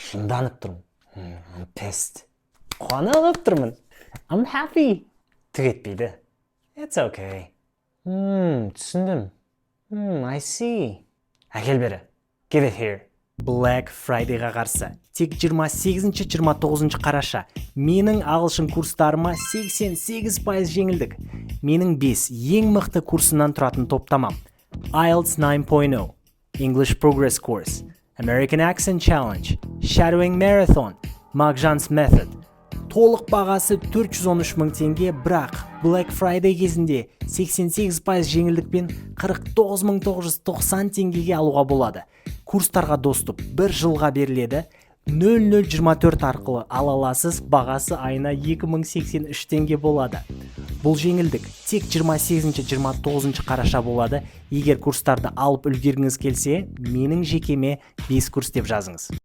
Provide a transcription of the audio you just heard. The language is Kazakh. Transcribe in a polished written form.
Шынданып тұрмын. I'm pissed. Қуанып тұрмын. I'm happy. Түк етпейді. It's okay. Түсіндім. I see. Әкел бері. Get it here. Black Friday'ға қарсы. Тек 28-29 қараша менің ағылшын курстарыма 88% жеңілдік. Менің 5 ең мықты курсынан тұратын топтамам. IELTS 9.0, English Progress Course, American Accent Challenge, Shadowing Marathon, Magjan's Method. Толық бағасы 413 мың теңге, бірақ Black Friday кезінде 88% жеңілдікпен 49.990 теңгеге алуға болады. Курстарға доступ 1 жылға беріледі. 0024 арқылы ала аласыз, бағасы айына 2083 теңге болады. Бұл жеңілдік тек 28-29 қараша болады. Егер курстарды алып үлгергіңіз келсе, менің жекеме 5 курс деп жазыңыз.